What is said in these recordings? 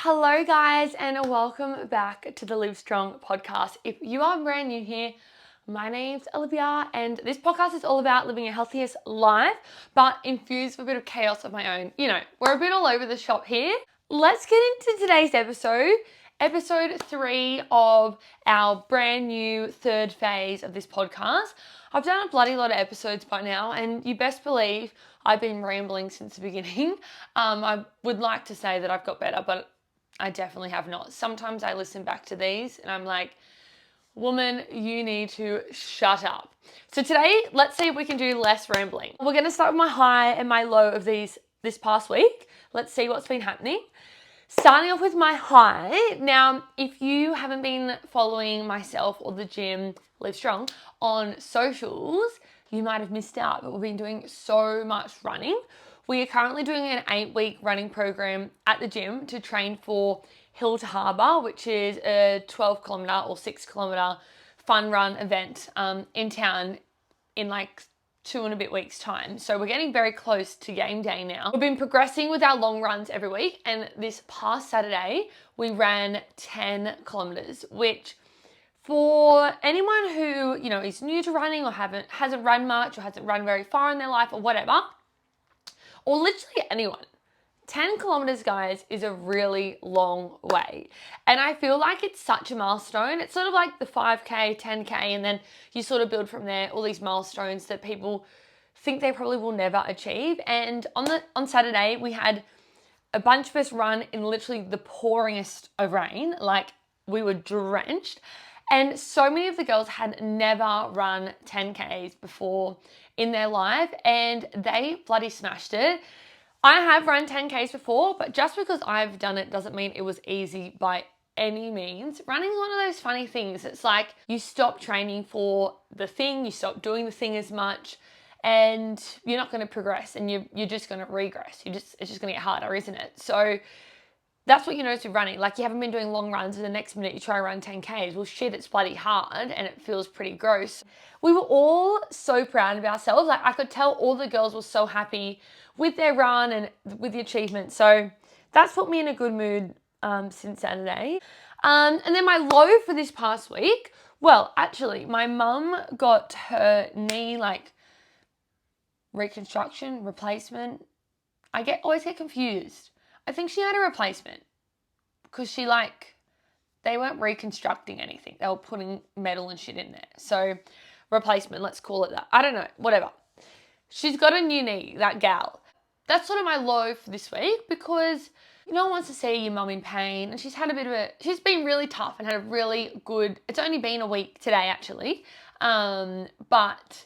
Hello guys and welcome back to the Live Strong podcast. If you are brand new here, my name's Olivia and this podcast is all about living your healthiest life but infused with a bit of chaos of my own. You know, we're a bit all over the shop here. Let's get into today's episode 3 of our brand new third phase of this podcast. I've done a bloody lot of episodes by now and you best believe I've been rambling since the beginning. I would like to say that I've got better, but I definitely have not. Sometimes I listen back to these and I'm like, woman, you need to shut up. So today, let's see if we can do less rambling. We're going to start with my high and my low of this past week. Let's see what's been happening. Starting off with my high. Now, if you haven't been following myself or the gym, Live Strong, on socials, you might have missed out, but we've been doing so much running. We are currently doing an 8-week running program at the gym to train for Hill to Harbour, which is a 12-kilometre or 6-kilometre fun run event in town in like 2 and a bit weeks' time. So we're getting very close to game day now. We've been progressing with our long runs every week, and this past Saturday we ran 10 kilometres, which for anyone who, you know, is new to running or hasn't run much or hasn't run very far in their life or whatever, or literally anyone, 10 kilometers, guys, is a really long way. And I feel like it's such a milestone. It's sort of like the 5K, 10K, and then you sort of build from there, all these milestones that people think they probably will never achieve. And on Saturday, we had a bunch of us run in literally the pouringest of rain. Like, we were drenched. And so many of the girls had never run 10Ks before in their life, and they bloody smashed it. I have run 10Ks before, but just because I've done it doesn't mean it was easy by any means. Running is one of those funny things. It's like you stop training for the thing, you stop doing the thing as much, and you're not going to progress, and you're just going to regress. It's just going to get harder, isn't it? So that's what you notice with running. Like, you haven't been doing long runs and the next minute you try to run 10Ks. Well, shit, it's bloody hard and it feels pretty gross. We were all so proud of ourselves. Like, I could tell all the girls were so happy with their run and with the achievement. So that's put me in a good mood since Saturday. And then my low for this past week, well, actually, my mum got her knee, like, reconstruction, replacement. Always get confused. I think she had a replacement because they weren't reconstructing anything. They were putting metal and shit in there. So replacement, let's call it that. I don't know, whatever. She's got a new knee, that gal. That's sort of my low for this week because no one wants to see your mum in pain. And she's been really tough and had a really good, it's only been a week today actually. But,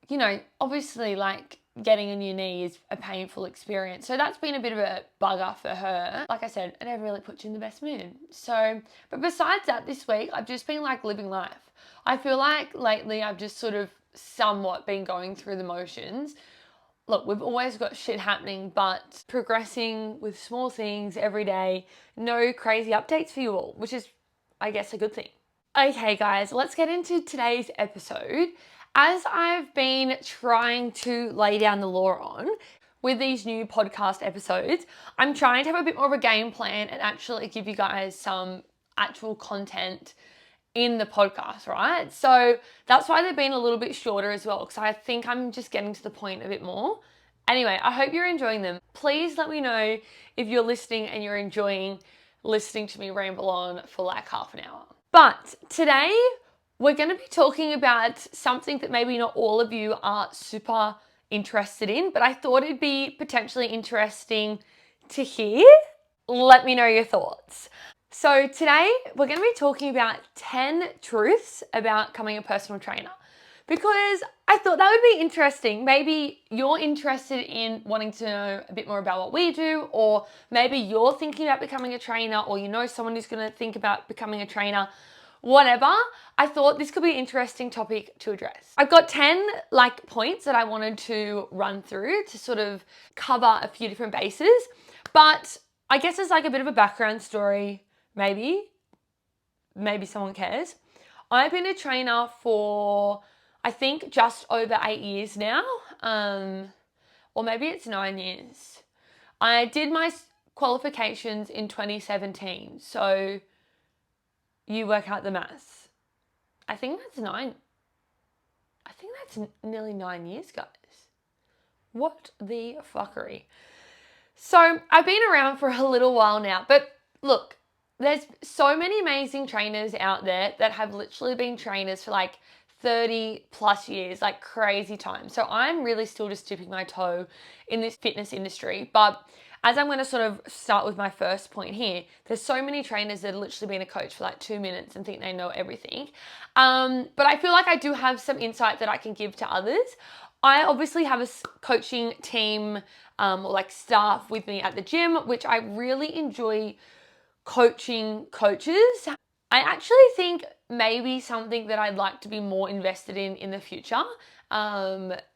you know, obviously like, getting a new knee is a painful experience. So that's been a bit of a bugger for her. Like I said, it never really puts you in the best mood. So, but besides that, this week, I've just been like living life. I feel like lately I've just sort of somewhat been going through the motions. Look, we've always got shit happening, but progressing with small things every day. No crazy updates for you all, which is, I guess, a good thing. Okay, guys, let's get into today's episode. As I've been trying to lay down the law on with these new podcast episodes, I'm trying to have a bit more of a game plan and actually give you guys some actual content in the podcast, right? So that's why they've been a little bit shorter as well, because I think I'm just getting to the point a bit more. Anyway, I hope you're enjoying them. Please let me know if you're listening and you're enjoying listening to me ramble on for like half an hour. But today, we're going to be talking about something that maybe not all of you are super interested in, but I thought it'd be potentially interesting to hear. Let me know your thoughts. So today we're going to be talking about 10 truths about becoming a personal trainer because I thought that would be interesting. Maybe you're interested in wanting to know a bit more about what we do, or maybe you're thinking about becoming a trainer, or you know someone who's going to think about becoming a trainer. Whatever, I thought this could be an interesting topic to address. I've got 10 points that I wanted to run through to sort of cover a few different bases, but I guess it's like a bit of a background story, maybe someone cares. I've been a trainer for, I think, just over 8 years now, or maybe it's 9 years. I did my qualifications in 2017. So you work out the maths. I think that's nearly 9 years, guys. What the fuckery? So I've been around for a little while now, but look, there's so many amazing trainers out there that have literally been trainers for like 30 plus years, like crazy time. So I'm really still just dipping my toe in this fitness industry. But as I'm going to sort of start with my first point here, there's so many trainers that have literally been a coach for like 2 minutes and think they know everything. But I feel like I do have some insight that I can give to others. I obviously have a coaching team or like staff with me at the gym, which I really enjoy coaching coaches. I actually think maybe something that I'd like to be more invested in the future.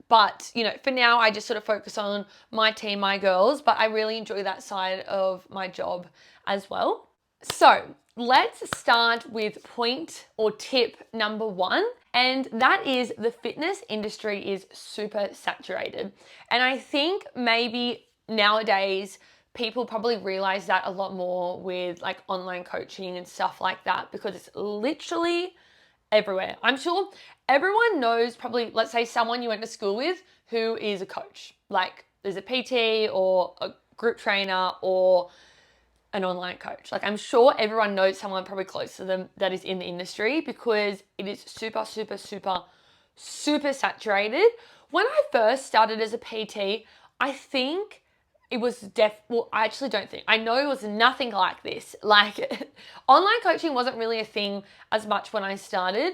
But, you know, for now, I just sort of focus on my team, my girls, but I really enjoy that side of my job as well. So let's start with point or tip number 1. And that is the fitness industry is super saturated. And I think maybe nowadays people probably realize that a lot more with like online coaching and stuff like that, because it's literally everywhere. I'm sure everyone knows probably, let's say someone you went to school with who is a coach. Like there's a PT or a group trainer or an online coach. Like I'm sure everyone knows someone probably close to them that is in the industry, because it is super, super, super, super saturated. When I first started as a PT, I think it was I actually don't think. I know it was nothing like this. Like online coaching wasn't really a thing as much when I started.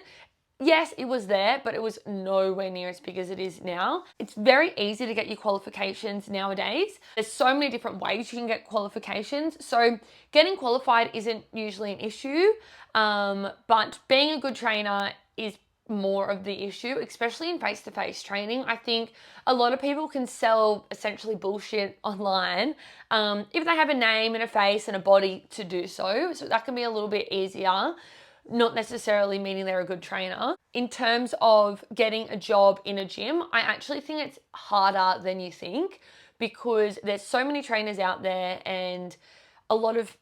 Yes, it was there, but it was nowhere near as big as it is now. It's very easy to get your qualifications nowadays. There's so many different ways you can get qualifications. So getting qualified isn't usually an issue, but being a good trainer is more of the issue, especially in face-to-face training. I think a lot of people can sell essentially bullshit online if they have a name and a face and a body to do so. So that can be a little bit easier, not necessarily meaning they're a good trainer. In terms of getting a job in a gym, I actually think it's harder than you think, because there's so many trainers out there and a lot of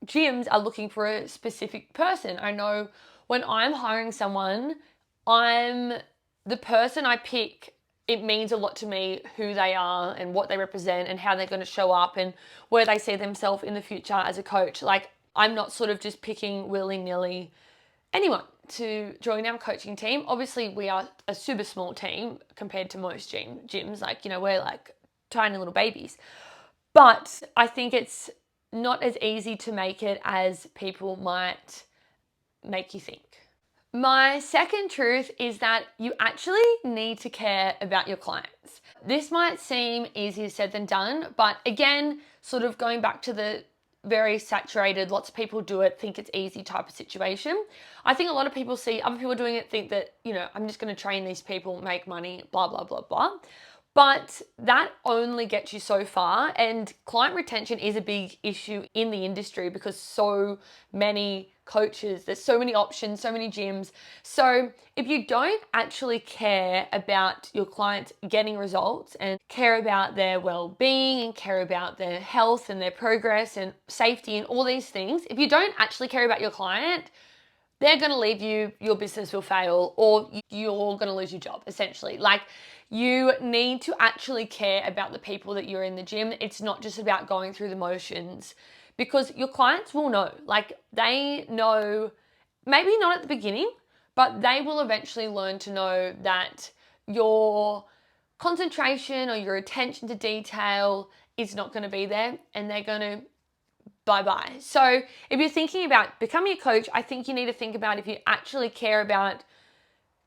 gyms are looking for a specific person. I know when I'm hiring someone, the person I pick, it means a lot to me who they are and what they represent and how they're going to show up and where they see themselves in the future as a coach. Like I'm not sort of just picking willy-nilly anyone to join our coaching team. Obviously, we are a super small team compared to most gyms. Like, you know, we're like tiny little babies. But I think it's not as easy to make it as people might make you think. My second truth is that you actually need to care about your clients. This might seem easier said than done, but again, sort of going back to the very saturated, lots of people do it, think it's easy type of situation. I think a lot of people see other people doing it, think that, you know, I'm just going to train these people, make money, blah, blah, blah, blah. But that only gets you so far, and client retention is a big issue in the industry because so many coaches, there's so many options, so many gyms. So if you don't actually care about your clients getting results and care about their well-being and care about their health and their progress and safety and all these things, if you don't actually care about your client, they're going to leave you, your business will fail, or you're going to lose your job, essentially. Like, you need to actually care about the people that you're in the gym. It's not just about going through the motions, because your clients will know. Like, they know, maybe not at the beginning, but they will eventually learn to know that your concentration or your attention to detail is not going to be there, and they're going to bye-bye. So if you're thinking about becoming a coach, I think you need to think about if you actually care about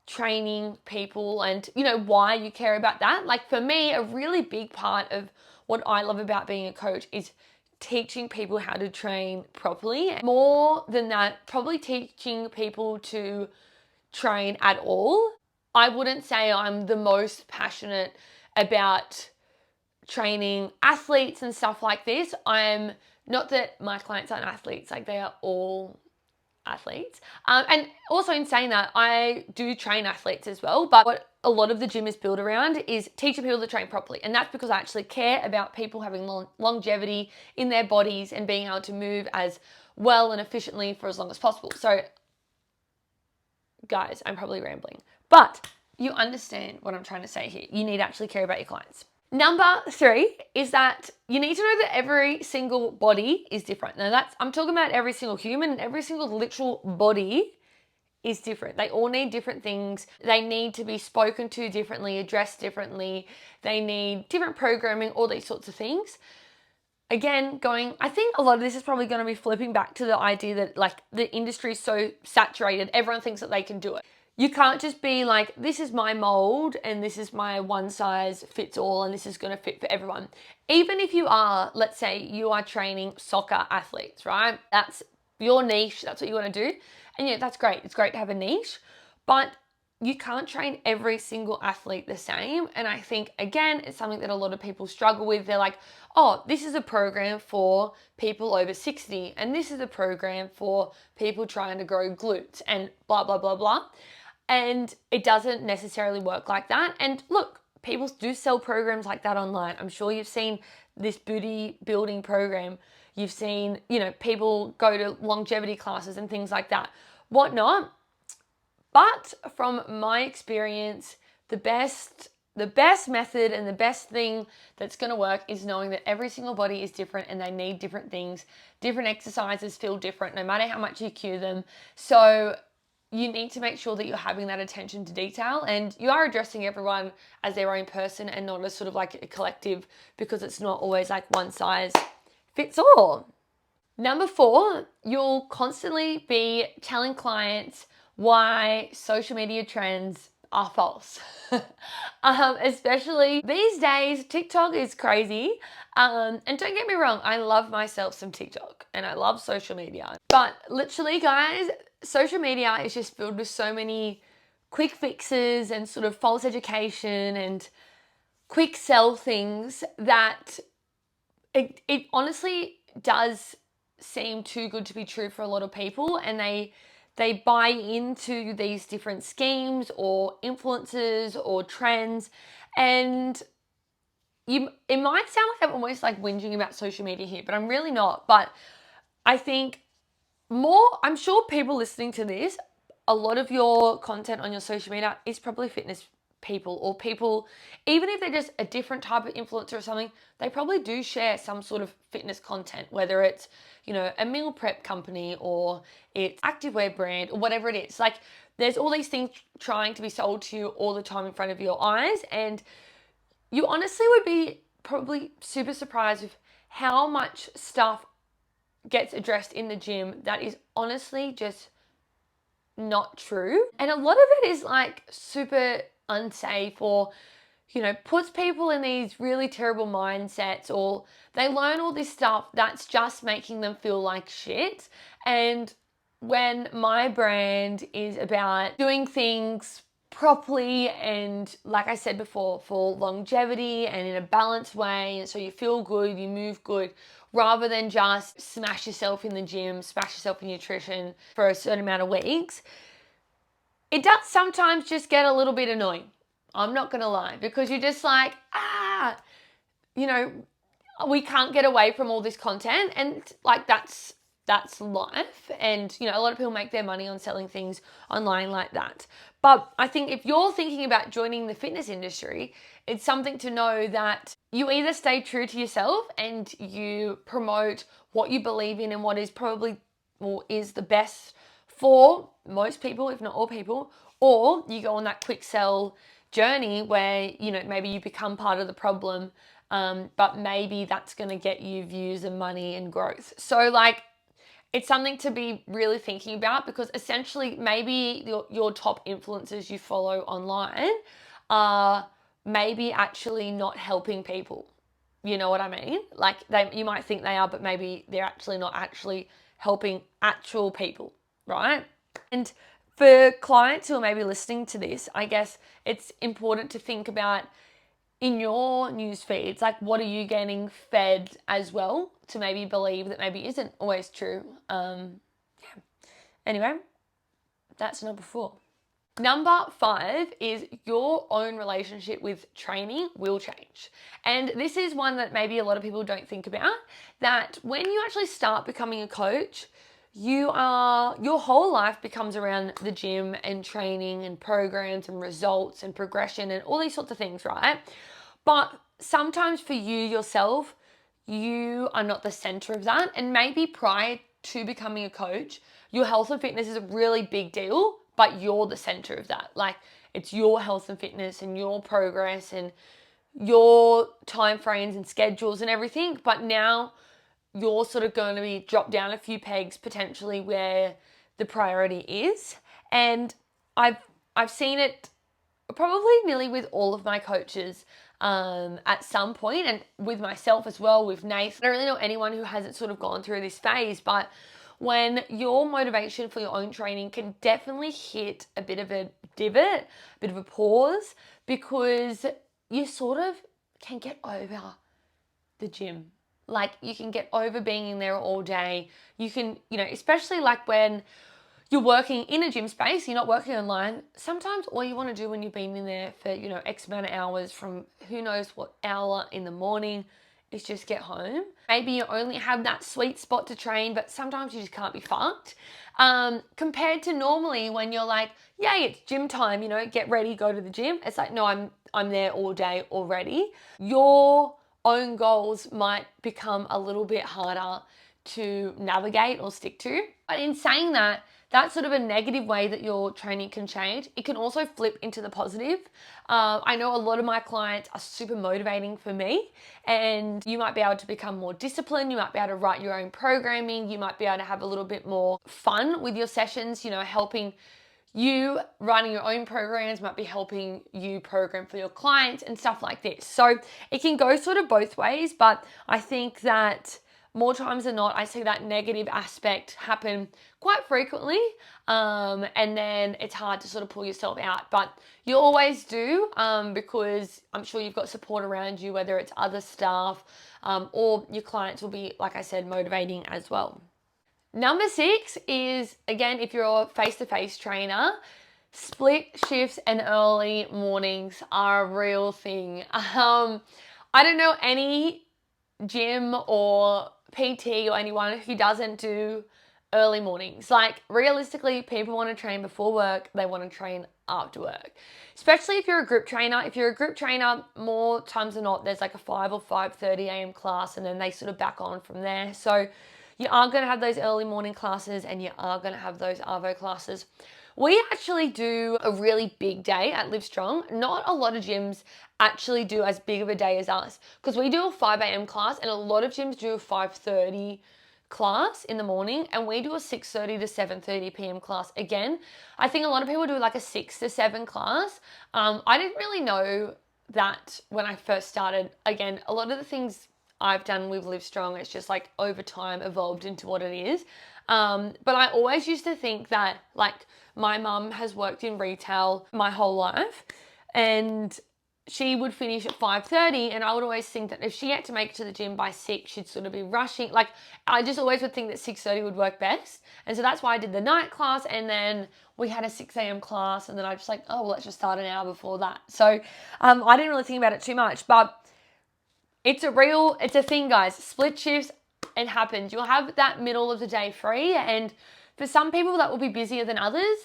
training people and, you know, why you care about that. Like for me, a really big part of what I love about being a coach is teaching people how to train properly. More than that, probably teaching people to train at all. I wouldn't say I'm the most passionate about training athletes and stuff like this. I'm not that my clients aren't athletes, like they are all athletes. And also in saying that, I do train athletes as well, but what a lot of the gym is built around is teaching people to train properly. And that's because I actually care about people having longevity in their bodies and being able to move as well and efficiently for as long as possible. So guys, I'm probably rambling, but you understand what I'm trying to say here. You need to actually care about your clients. Number 3 is that you need to know that every single body is different. Now I'm talking about every single human, and every single literal body is different. They all need different things. They need to be spoken to differently, addressed differently. They need different programming, all these sorts of things. Again, I think a lot of this is probably going to be flipping back to the idea that like the industry is so saturated, everyone thinks that they can do it. You can't just be like, this is my mold and this is my one size fits all and this is going to fit for everyone. Even if you are, let's say you are training soccer athletes, right? That's your niche. That's what you want to do. And yeah, that's great. It's great to have a niche, but you can't train every single athlete the same. And I think, again, it's something that a lot of people struggle with. They're like, oh, this is a program for people over 60, and this is a program for people trying to grow glutes and blah, blah, blah, blah. And it doesn't necessarily work like that. And look, people do sell programs like that online. I'm sure you've seen this booty building program. You've seen, people go to longevity classes and things like that, whatnot. But from my experience, the best method and the best thing that's going to work is knowing that every single body is different and they need different things. Different exercises feel different no matter how much you cue them. So you need to make sure that you're having that attention to detail and you are addressing everyone as their own person and not as sort of like a collective, because it's not always like one size fits all. Number 4, you'll constantly be telling clients why social media trends are false. Especially these days, TikTok is crazy. And don't get me wrong, I love myself some TikTok and I love social media. But literally, guys, social media is just filled with so many quick fixes and sort of false education and quick sell things that it honestly does seem too good to be true for a lot of people, and they buy into these different schemes or influences or trends, and it might sound like I'm almost like whinging about social media here, but I'm really not. But I think I'm sure people listening to this, a lot of your content on your social media is probably fitness people, or people, even if they're just a different type of influencer or something, they probably do share some sort of fitness content, whether it's, a meal prep company or it's activewear brand or whatever it is. Like, there's all these things trying to be sold to you all the time in front of your eyes, and you honestly would be probably super surprised with how much stuff gets addressed in the gym that is honestly just not true. And a lot of it is like super unsafe, or puts people in these really terrible mindsets, or they learn all this stuff that's just making them feel like shit. And when my brand is about doing things properly and, like I said before, for longevity and in a balanced way, and so you feel good, you move good, rather than just smash yourself in the gym, smash yourself in nutrition for a certain amount of weeks, it does sometimes just get a little bit annoying. I'm not going to lie, because you're just like, we can't get away from all this content, and like that's life. And a lot of people make their money on selling things online like that. But I think if you're thinking about joining the fitness industry, it's something to know that you either stay true to yourself and you promote what you believe in and what is probably or is the best for most people, if not all people, or you go on that quick sell journey where maybe you become part of the problem, but maybe that's going to get you views and money and growth. So like, it's something to be really thinking about, because essentially maybe your top influencers you follow online are maybe actually not helping people. You know what I mean? Like, you might think they are, but maybe they're actually not actually helping actual people, right? And for clients who are maybe listening to this, I guess it's important to think about in your news feeds, like, what are you getting fed as well to maybe believe that maybe isn't always true. Anyway, that's number 4. Number 5 is your own relationship with training will change. And this is one that maybe a lot of people don't think about, that when you actually start becoming a coach, your whole life becomes around the gym and training and programs and results and progression and all these sorts of things, right? But sometimes for you yourself, you are not the center of that. And maybe prior to becoming a coach, your health and fitness is a really big deal, but you're the center of that. Like, it's your health and fitness and your progress and your time frames and schedules and everything. But now you're sort of going to be dropped down a few pegs potentially where the priority is. And I've seen it probably nearly with all of my coaches at some point, and with myself as well, with Nath. I don't really know anyone who hasn't sort of gone through this phase, but when your motivation for your own training can definitely hit a bit of a divot, a bit of a pause, because you sort of can get over the gym. Like, you can get over being in there all day. You can, especially like when you're working in a gym space, you're not working online. Sometimes all you want to do when you've been in there for, X amount of hours from who knows what hour in the morning is just get home. Maybe you only have that sweet spot to train, but sometimes you just can't be fucked. Compared to normally when you're like, yay, it's gym time, get ready, go to the gym. It's like, no, I'm there all day already. Your own goals might become a little bit harder to navigate or stick to. But in saying that, that's sort of a negative way that your training can change. It can also flip into the positive. I know a lot of my clients are super motivating for me, and you might be able to become more disciplined. You might be able to write your own programming. You might be able to have a little bit more fun with your sessions, helping you running your own programs might be helping you program for your clients and stuff like this. So it can go sort of both ways, but I think that more times than not, I see that negative aspect happen quite frequently, and then it's hard to sort of pull yourself out. But you always do, because I'm sure you've got support around you, whether it's other staff or your clients will be, like I said, motivating as well. Number 6 is, again, if you're a face-to-face trainer, split shifts and early mornings are a real thing. I don't know any gym or PT or anyone who doesn't do early mornings. Like, realistically, people want to train before work, they want to train after work. Especially if you're a group trainer. If you're a group trainer, more times than not, there's like a 5 or 5:30 a.m. class, and then they sort of back on from there. So you are going to have those early morning classes, and you are going to have those Arvo classes. We actually do a really big day at Livestrong. Not a lot of gyms actually do as big of a day as us, because we do a 5 a.m. class, and a lot of gyms do a 5:30 class in the morning, and we do a 6:30 to 7:30 p.m. class. Again, I think a lot of people do like a 6 to 7 class. I didn't really know that when I first started. Again, a lot of the things I've done with Livestrong, it's just like over time evolved into what it is. But I always used to think that, like, my mum has worked in retail my whole life, and she would finish at 5:30, and I would always think that if she had to make it to the gym by 6, she'd sort of be rushing. Like, I just always would think that 6:30 would work best. And so that's why I did the night class, and then we had a 6 a.m. class, and then I was just like, oh, well, let's just start an hour before that. So I didn't really think about it too much, but it's a thing, guys. Split shifts, it happens. You'll have that middle of the day free, and for some people that will be busier than others.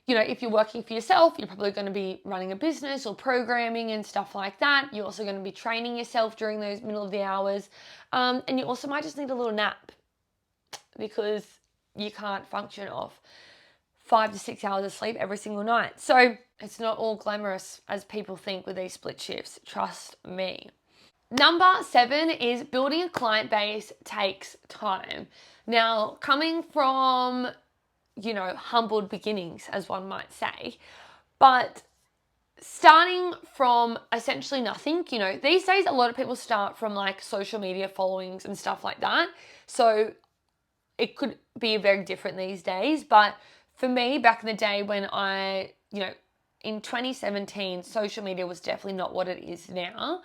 If you're working for yourself, you're probably going to be running a business or programming and stuff like that. You're also going to be training yourself during those middle of the hours. And you also might just need a little nap, because you can't function off 5 to 6 hours of sleep every single night. So it's not all glamorous as people think with these split shifts. Trust me. Number 7 is building a client base takes time. Now, coming from, humbled beginnings, as one might say, but starting from essentially nothing, these days a lot of people start from like social media followings and stuff like that. So it could be very different these days. But for me, back in the day when in 2017, social media was definitely not what it is now.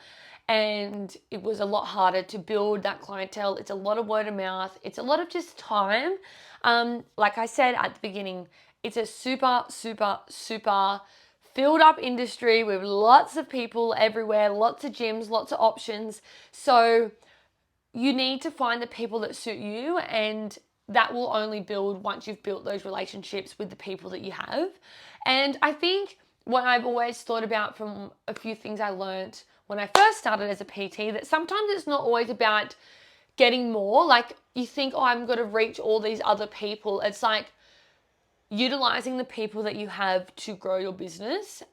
and it was a lot harder to build that clientele. It's a lot of word of mouth. It's a lot of just time. Like I said at the beginning, it's a super, super, super filled up industry with lots of people everywhere, lots of gyms, lots of options. So you need to find the people that suit you, and that will only build once you've built those relationships with the people that you have. And I think what I've always thought about from a few things I learned when I first started as a PT, that sometimes it's not always about getting more. Like you think, oh, I'm going to reach all these other people. It's like utilizing the people that you have to grow your business,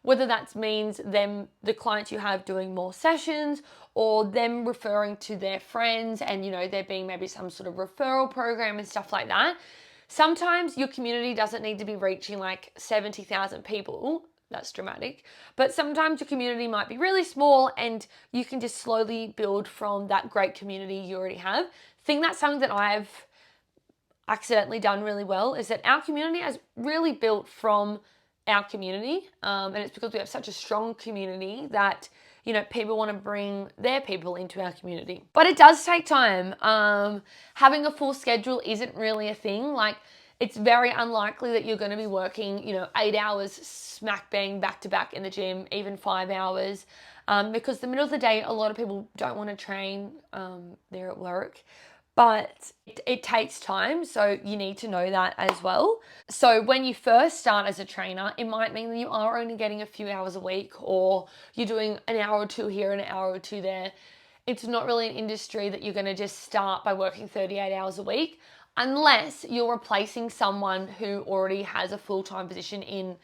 whether that means the clients you have doing more sessions, or them referring to their friends, and there being maybe some sort of referral program and stuff like that. Sometimes your community doesn't need to be reaching like 70,000 people. That's dramatic. But sometimes your community might be really small, and you can just slowly build from that great community you already have. I think that's something that I've accidentally done really well, is that our community has really built from our community, and it's because we have such a strong community that people want to bring their people into our community. But it does take time. Having a full schedule isn't really a thing. Like, it's very unlikely that you're going to be working 8 hours smack bang back to back in the gym, even 5 hours, because the middle of the day, a lot of people don't want to train. They're at work. But it takes time, so you need to know that as well. So when you first start as a trainer, it might mean that you are only getting a few hours a week, or you're doing an hour or two here and an hour or two there. It's not really an industry that you're going to just start by working 38 hours a week, unless you're replacing someone who already has a full-time position in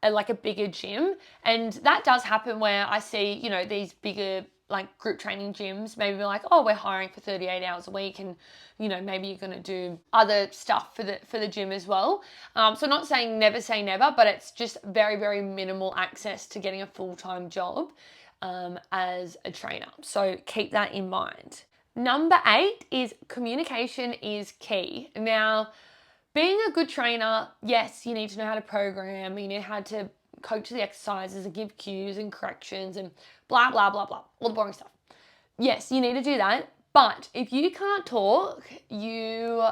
a bigger gym. And that does happen, where I see, these bigger like group training gyms maybe be like, oh, we're hiring for 38 hours a week, and maybe you're going to do other stuff for the gym as well. So not saying never say never, but it's just very, very minimal access to getting a full-time job as a trainer. So keep that in mind. Number 8 is communication is key. Now, being a good trainer, yes, you need to know how to program, you know how to coach the exercises and give cues and corrections and blah, blah, blah, blah, all the boring stuff. Yes, you need to do that. But if you can't talk, you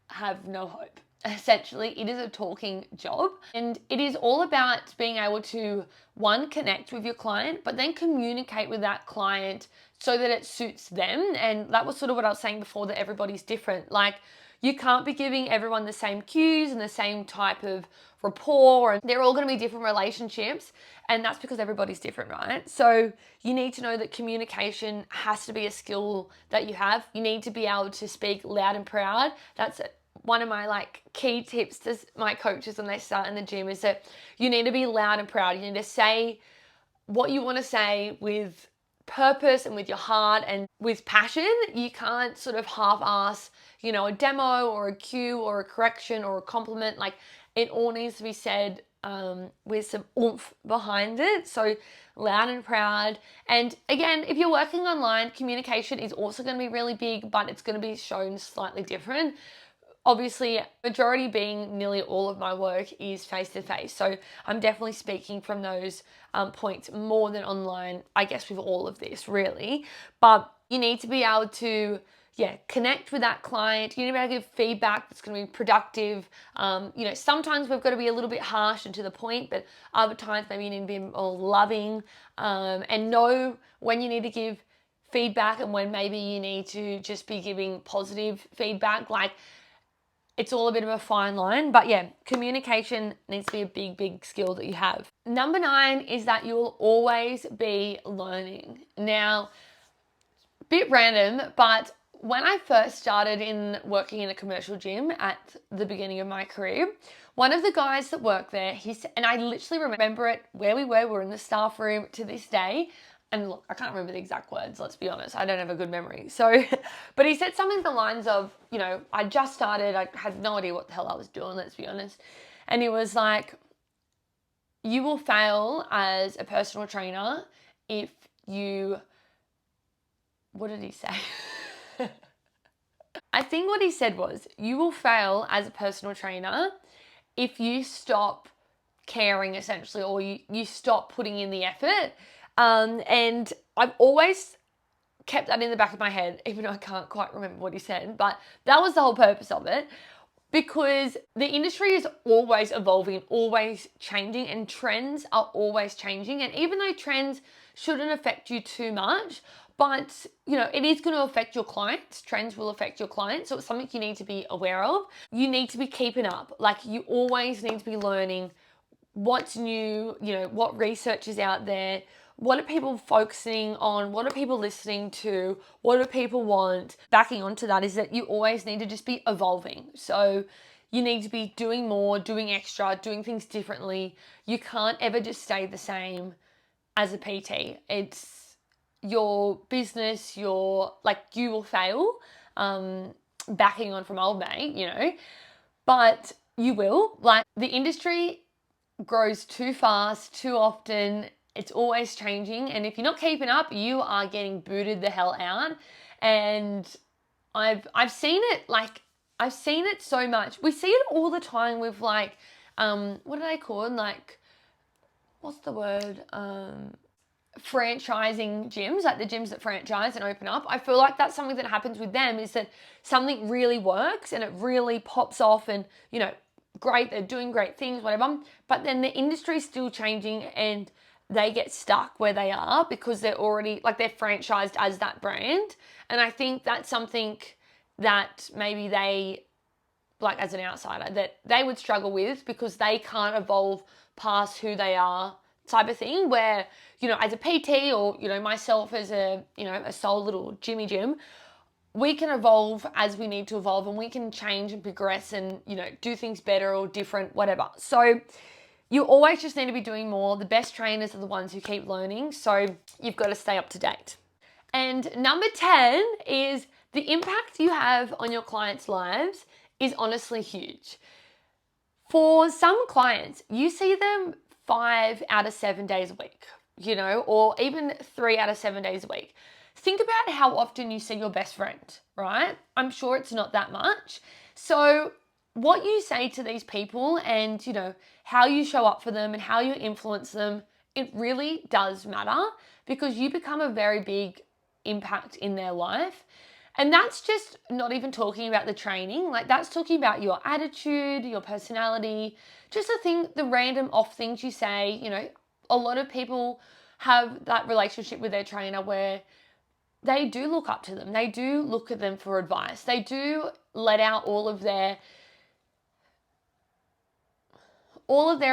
have no hope. Essentially, it is a talking job, and it is all about being able to, one, connect with your client, but then communicate with that client so that it suits them. And that was sort of what I was saying before, that everybody's different. Like, you can't be giving everyone the same cues and the same type of rapport, and they're all going to be different relationships, and that's because everybody's different, right? So you need to know that communication has to be a skill that you have. You need to be able to speak loud and proud. That's one of my key tips to my coaches when they start in the gym, is that you need to be loud and proud. You need to say what you want to say with purpose and with your heart and with passion. You can't sort of half-ass, a demo or a cue or a correction or a compliment. Like, it all needs to be said with some oomph behind it. So loud and proud. And again, if you're working online, communication is also going to be really big, but it's going to be shown slightly different. Obviously, majority being nearly all of my work is face-to-face. So I'm definitely speaking from those points more than online, I guess, with all of this, really. But you need to be able to, connect with that client. You need to be able to give feedback that's going to be productive. Sometimes we've got to be a little bit harsh and to the point, but other times maybe you need to be more loving, and know when you need to give feedback and when maybe you need to just be giving positive feedback. Like, it's all a bit of a fine line, but communication needs to be a big, big skill that you have. Number 9 is that you'll always be learning. Now, a bit random, but when I first started in working in a commercial gym at the beginning of my career, one of the guys that worked there, and I literally remember it where we were in the staff room to this day. And look, I can't remember the exact words, let's be honest. I don't have a good memory. So, but he said something along the lines of, I just started, I had no idea what the hell I was doing, let's be honest. And he was like, you will fail as a personal trainer if you, what did he say? I think what he said was, you will fail as a personal trainer if you stop caring, essentially, or you stop putting in the effort. And I've always kept that in the back of my head, even though I can't quite remember what he said, but that was the whole purpose of it, because the industry is always evolving, always changing, and trends are always changing. And even though trends shouldn't affect you too much, but it is going to affect your clients. Trends will affect your clients. So it's something you need to be aware of. You need to be keeping up. Like, you always need to be learning what's new, what research is out there. What are people focusing on? What are people listening to? What do people want? Backing onto that is that you always need to just be evolving. So you need to be doing more, doing extra, doing things differently. You can't ever just stay the same as a PT. It's your business, you will fail, backing on from old mate, but you will. Like, the industry grows too fast, too often. It's always changing, and if you're not keeping up, you are getting booted the hell out. And I've seen it. I've seen it so much. We see it all the time with what are they called? What's the word? Franchising gyms, like the gyms that franchise and open up. I feel like that's something that happens with them, is that something really works and it really pops off, and great, they're doing great things, whatever. But then the industry's still changing and they get stuck where they are because they're already, they're franchised as that brand. And I think that's something that maybe they, as an outsider, that they would struggle with, because they can't evolve past who they are, type of thing, where, as a PT, or, myself as a sole little Jimmy Jim, we can evolve as we need to evolve, and we can change and progress and, do things better or different, whatever. So you always just need to be doing more. The best trainers are the ones who keep learning. So you've got to stay up to date. And number 10 is the impact you have on your clients' lives is honestly huge. For some clients, you see them 5 out of 7 days a week, or even 3 out of 7 days a week. Think about how often you see your best friend, right? I'm sure it's not that much. So what you say to these people and, how you show up for them and how you influence them, it really does matter, because you become a very big impact in their life. And that's just not even talking about the training. That's talking about your attitude, your personality, just the random off things you say. A lot of people have that relationship with their trainer where they do look up to them. They do look at them for advice. They do let out all of their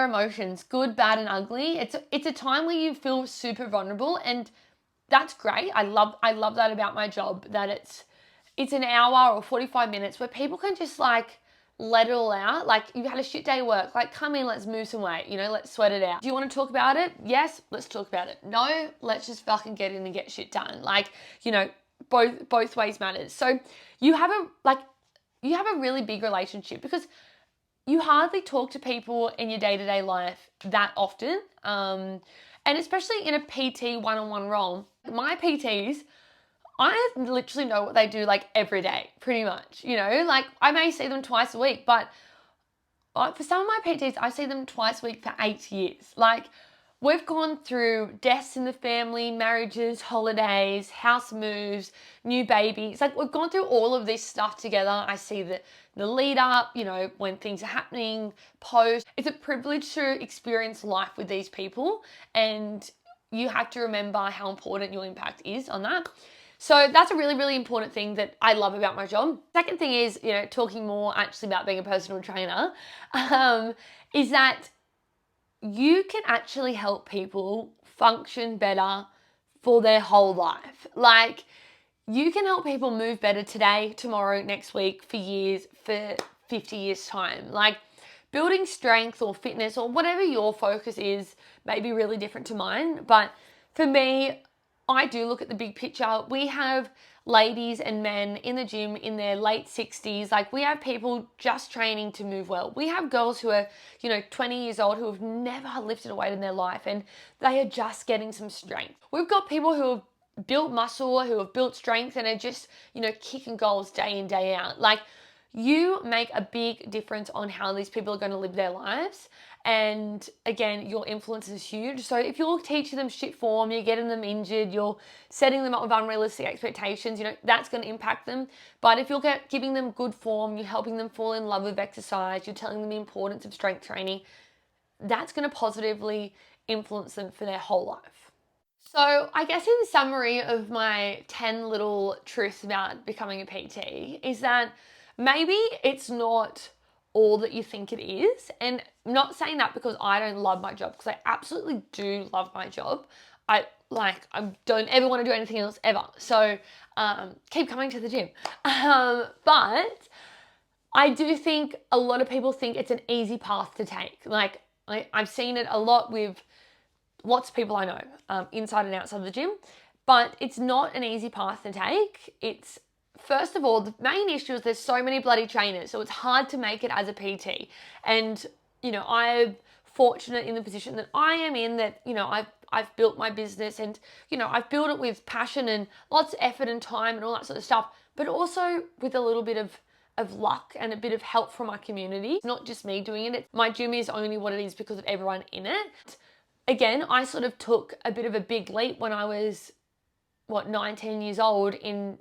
emotions, good, bad, and ugly. It's a time where you feel super vulnerable, and that's great. I love that about my job, that it's an hour or 45 minutes where people can just let it all out. You've had a shit day at work, come in, let's move some weight, let's sweat it out. Do you want to talk about it? Yes, let's talk about it. No, let's just fucking get in and get shit done. Both ways matters. So you have a really big relationship, because you hardly talk to people in your day-to-day life that often. And especially in a PT one-on-one role, my PTs, I literally know what they do every day, pretty much. I may see them twice a week, but for some of my PTs, I see them twice a week for 8 years. We've gone through deaths in the family, marriages, holidays, house moves, new babies. We've gone through all of this stuff together. I see the lead up, when things are happening, post. It's a privilege to experience life with these people, and you have to remember how important your impact is on that. So that's a really, really important thing that I love about my job. Second thing is, talking more actually about being a personal trainer, is that you can actually help people function better for their whole life. You can help people move better today, tomorrow, next week, for years, for 50 years time. Building strength or fitness or whatever your focus is may be really different to mine. But for me, I do look at the big picture. We have ladies and men in the gym in their late 60s. We have people just training to move well. We have girls who are, 20 years old who have never lifted a weight in their life, and they are just getting some strength. We've got people who have built muscle, who have built strength, and are just, kicking goals day in, day out. You make a big difference on how these people are going to live their lives. And again, your influence is huge. So if you're teaching them shit form, you're getting them injured, you're setting them up with unrealistic expectations, that's going to impact them. But if you're giving them good form, you're helping them fall in love with exercise, you're telling them the importance of strength training, that's going to positively influence them for their whole life. So I guess in summary of my 10 little truths about becoming a PT is that maybe it's not all that you think it is. And I'm not saying that because I don't love my job, because I absolutely do love my job. I don't ever want to do anything else ever. So keep coming to the gym. But I do think a lot of people think it's an easy path to take. Like I've seen it a lot with lots of people I know, inside and outside of the gym, but it's not an easy path to take. It's, first of all, the main issue is there's so many bloody trainers, so it's hard to make it as a PT. And, I'm fortunate in the position that I am in, that, I've built my business, and, I've built it with passion and lots of effort and time and all that sort of stuff, but also with a little bit of luck and a bit of help from my community. It's not just me doing it. My gym is only what it is because of everyone in it. Again, I sort of took a bit of a big leap when I was, 19 years old in,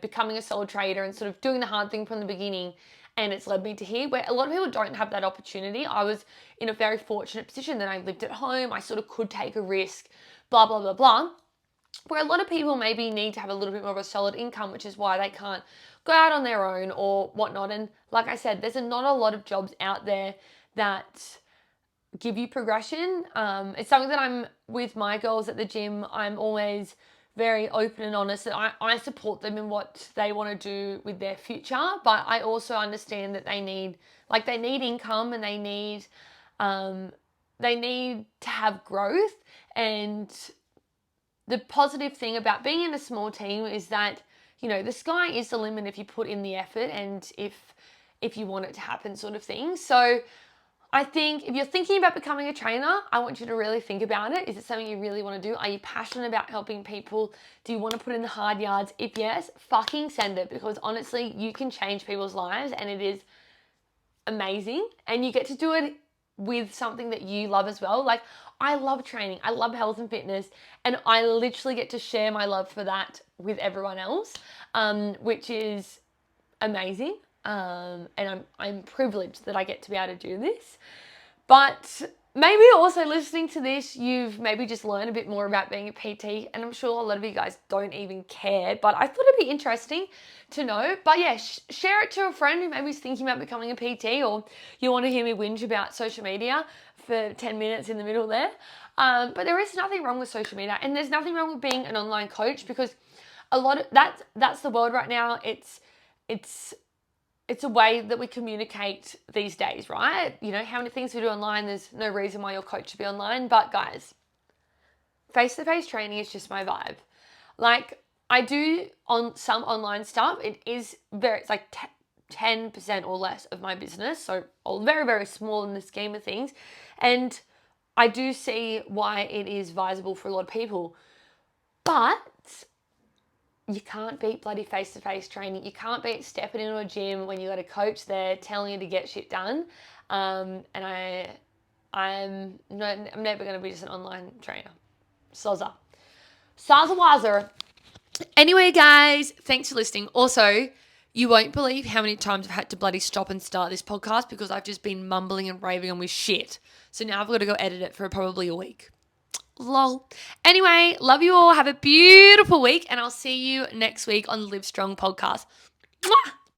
becoming a sole trader and sort of doing the hard thing from the beginning. And it's led me to here, where a lot of people don't have that opportunity. I was in a very fortunate position that I lived at home. I sort of could take a risk, blah, blah, blah, blah. Where a lot of people maybe need to have a little bit more of a solid income, which is why they can't go out on their own or whatnot. And like I said, there's not a lot of jobs out there that give you progression. It's something that I'm with my girls at the gym. I'm always very open and honest that I support them in what they want to do with their future, but I also understand that they need income, and they need to have growth. And the positive thing about being in a small team is that, the sky is the limit if you put in the effort and if you want it to happen, sort of thing. So I think if you're thinking about becoming a trainer, I want you to really think about it. Is it something you really want to do? Are you passionate about helping people? Do you want to put in the hard yards? If yes, fucking send it, because honestly, you can change people's lives and it is amazing. And you get to do it with something that you love as well. Like, I love training. I love health and fitness. And I literally get to share my love for that with everyone else, which is amazing. And I'm privileged that I get to be able to do this. But maybe also listening to this, you've maybe just learned a bit more about being a PT, and I'm sure a lot of you guys don't even care, but I thought it'd be interesting to know. But yeah, share it to a friend who maybe is thinking about becoming a PT, or you want to hear me whinge about social media for 10 minutes in the middle there. But there is nothing wrong with social media, and there's nothing wrong with being an online coach, because a lot of that's the world right now. It's a way that we communicate these days, right? How many things we do online, there's no reason why your coach should be online. But guys, face-to-face training is just my vibe. Like, I do on some online stuff, it's like 10% or less of my business. So very, very small in the scheme of things. And I do see why it is viable for a lot of people. But you can't beat bloody face-to-face training. You can't beat stepping into a gym when you got a coach there telling you to get shit done. And I'm never going to be just an online trainer. Soza Waza. Anyway, guys, thanks for listening. Also, you won't believe how many times I've had to bloody stop and start this podcast because I've just been mumbling and raving on with shit. So now I've got to go edit it for probably a week. Lol. Anyway, love you all. Have a beautiful week, and I'll see you next week on the Live Strong podcast. Mwah!